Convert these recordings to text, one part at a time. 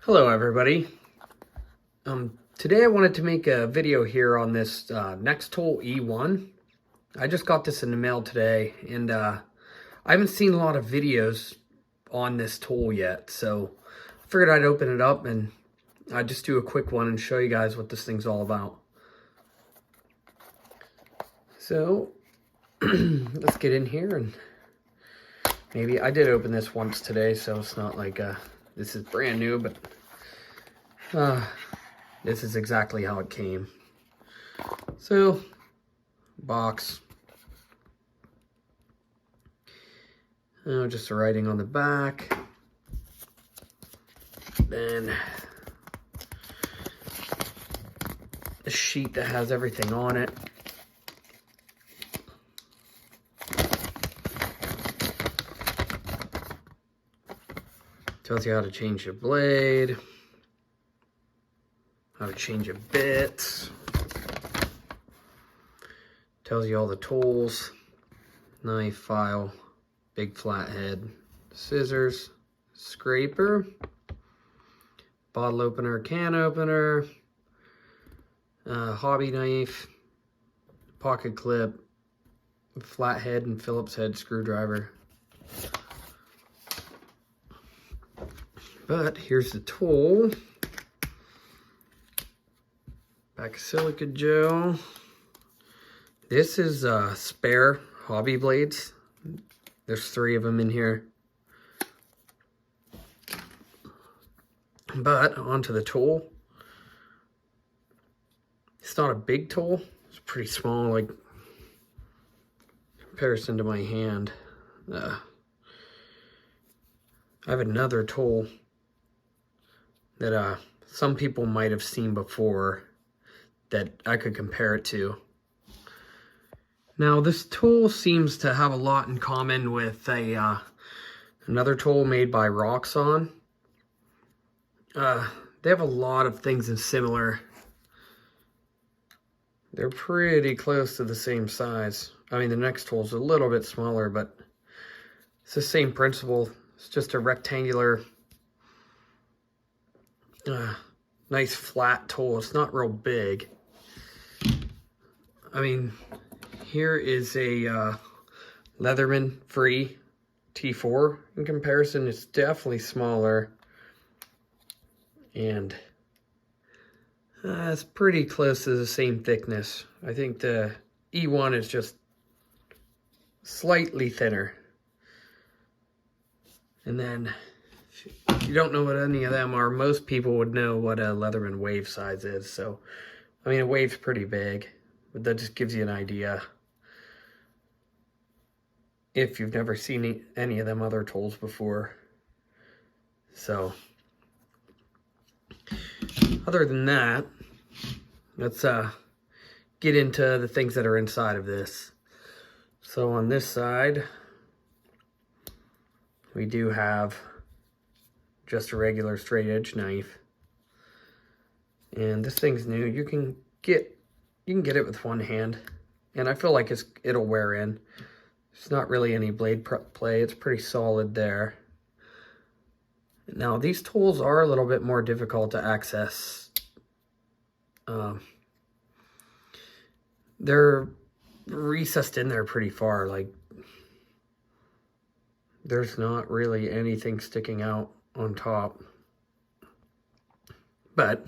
Hello everybody. Today I wanted to make a video here on this nextool E1. I just got this in the mail today, and I haven't seen a lot of videos on this tool yet, so I figured I'd open it up and I'd just do a quick one and show you guys what this thing's all about. So let's get in here, and maybe I did open this once today, so it's not like this is brand new, but this is exactly how it came. So, box. Just the writing on the back. Then a sheet that has everything on it. Tells you how to change your blade, how to change your bits. Tells you all the tools: knife, file, big flathead, scissors, scraper, bottle opener, can opener, hobby knife, pocket clip, flathead and Phillips head screwdriver. But here's the tool. Pack of silica gel. This is spare hobby blades. There's 3 of them in here. But onto the tool. It's not a big tool. It's pretty small, like in comparison to my hand. I have another tool that some people might have seen before that I could compare it to. Now, this tool seems to have a lot in common with another tool made by Roxxon. They have a lot of things in similar. They're pretty close to the same size. I mean, the next tool is a little bit smaller, but it's the same principle. It's just a rectangular, nice flat tool. It's not real big. I mean, here is a Leatherman Free T4. In comparison, it's definitely smaller. And it's pretty close to the same thickness. I think the E1 is just slightly thinner. And then, if you don't know what any of them are, most people would know what a Leatherman wave size is. So, I mean, a wave's pretty big, but that just gives you an idea if you've never seen any of them other tools before. So, other than that, let's get into the things that are inside of this. So on this side, we do have just a regular straight edge knife. And this thing's new. You can get it with one hand, and I feel like it'll wear in. There's not really any blade play. It's pretty solid there. Now, these tools are a little bit more difficult to access. They're recessed in there pretty far. Like, there's not really anything sticking out on top. But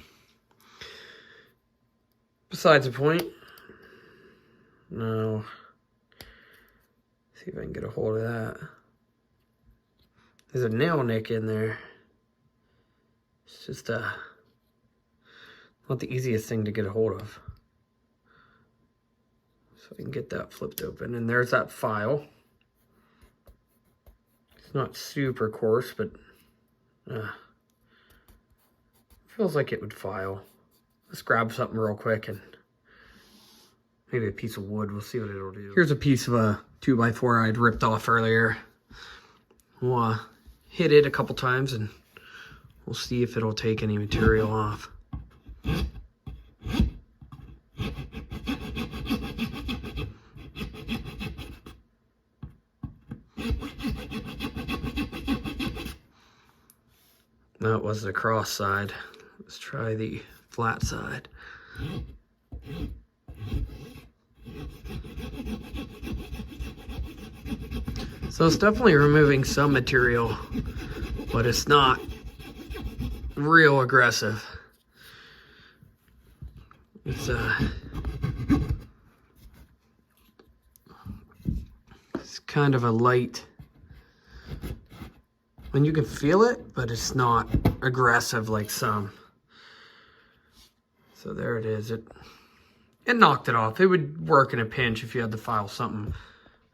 besides the point, now, see if I can get a hold of that. There's a nail nick in there. It's just not the easiest thing to get a hold of. So I can get that flipped open, and there's that file. It's not super coarse, but feels like it would file. Let's grab something real quick, and maybe a piece of wood. We'll see what it'll do. Here's a piece of a 2x4 I'd ripped off earlier. We'll hit it a couple times, and we'll see if it'll take any material off. That was the cross side. Let's try the flat side. So it's definitely removing some material, but it's not real aggressive. It's kind of a light, and you can feel it, but it's not aggressive like some. So there it is. It knocked it off. It would work in a pinch if you had to file something.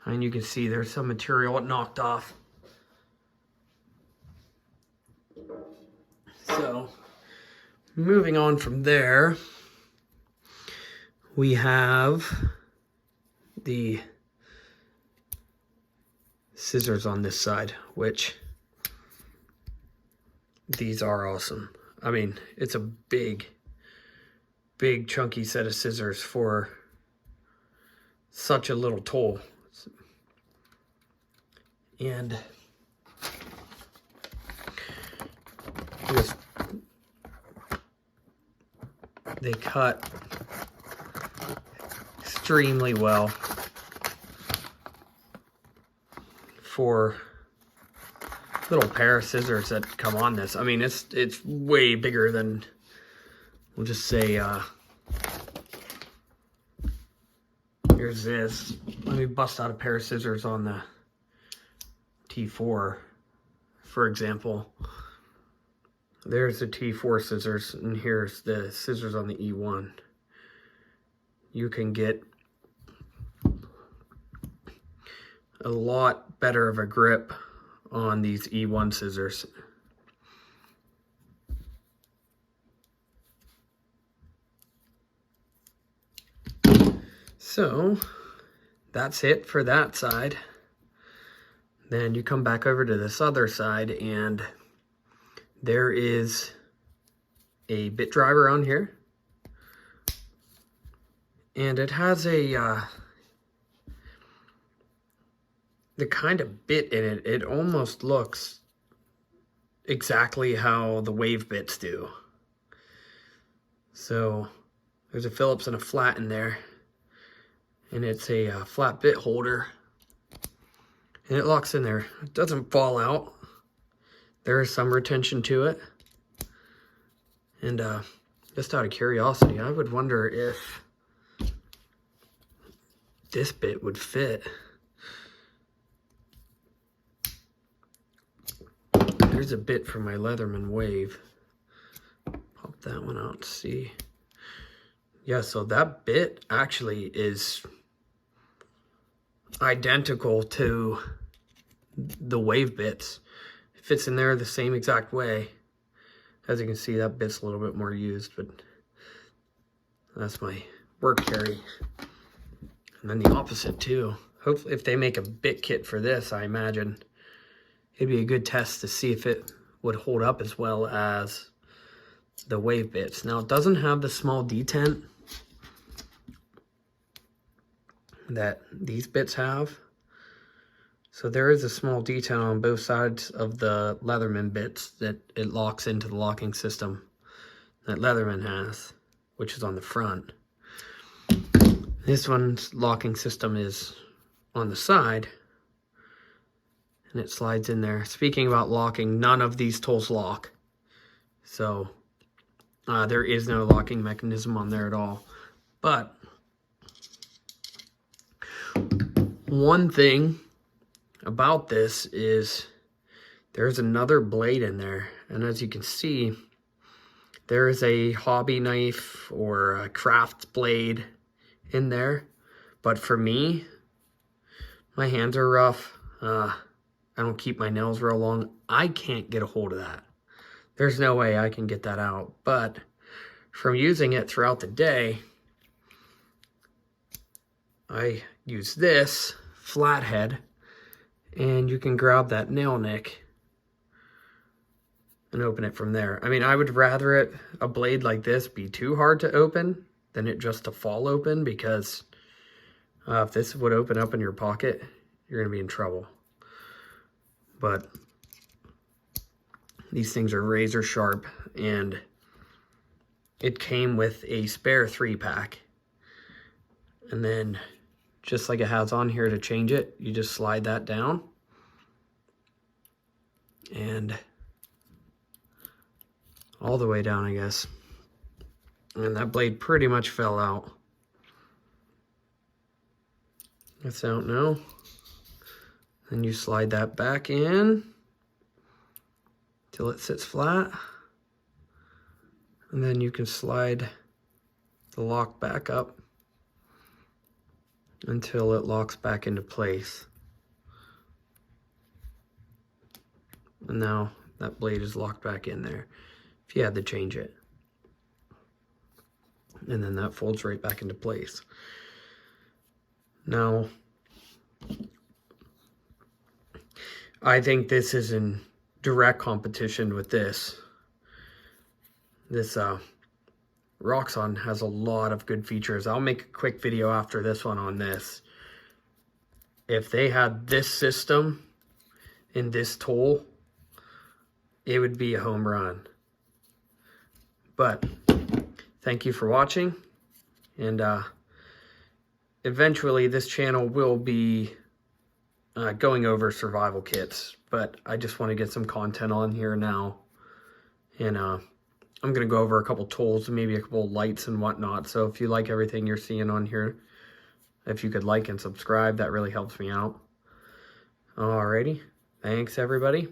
And you can see there's some material it knocked off. So moving on from there, we have the scissors on this side, which these are awesome. I mean, it's a big chunky set of scissors for such a little tool. And they cut extremely well for little pair of scissors that come on this. I mean, it's way bigger than, we'll just say, here's this. Let me bust out a pair of scissors on the T4, for example. There's the T4 scissors, and here's the scissors on the E1. You can get a lot better of a grip on these E1 scissors. So that's it for that side. Then you come back over to this other side, and there is a bit driver on here. And it has a the kind of bit in it, it almost looks exactly how the wave bits do. So there's a Phillips and a flat in there, and it's a flat bit holder, and it locks in there. It doesn't fall out. There is some retention to it. And just out of curiosity, I would wonder if this bit would fit. There's a bit for my Leatherman Wave. Pop that one out and see. Yeah, so that bit actually is identical to the Wave bits. It fits in there the same exact way. As you can see, that bit's a little bit more used, but that's my work carry. And then the opposite too. Hopefully, if they make a bit kit for this, I imagine it'd be a good test to see if it would hold up as well as the Wave bits. Now, it doesn't have the small detent that these bits have. So there is a small detent on both sides of the Leatherman bits that it locks into the locking system that Leatherman has, which is on the front. This one's locking system is on the side, and it slides in there. Speaking about locking, none of these tools lock. So there is no locking mechanism on there at all. But one thing about this is there's another blade in there. And as you can see, there is a hobby knife or a craft blade in there. But for me, my hands are rough. I don't keep my nails real long. I can't get a hold of that. There's no way I can get that out. But from using it throughout the day, I use this flathead, and you can grab that nail nick and open it from there. I mean, I would rather a blade like this be too hard to open than it just to fall open, because if this would open up in your pocket, you're gonna be in trouble. But These things are razor sharp, and it came with a spare 3-pack. And then, just like it has on here to change it, you just slide that down. And all the way down, I guess. And that blade pretty much fell out. That's out now. Then you slide that back in till it sits flat. And then you can slide the lock back up until it locks back into place. And now that blade is locked back in there if you had to change it. And then that folds right back into place. Now, I think this is in direct competition with this. This Roxxon has a lot of good features. I'll make a quick video after this one on this. If they had this system in this tool, it would be a home run. But thank you for watching, and eventually this channel will be going over survival kits, but I just want to get some content on here now, and I'm going to go over a couple tools and maybe a couple lights and whatnot. So if you like everything you're seeing on here, if you could like and subscribe, that really helps me out. Alrighty, thanks everybody.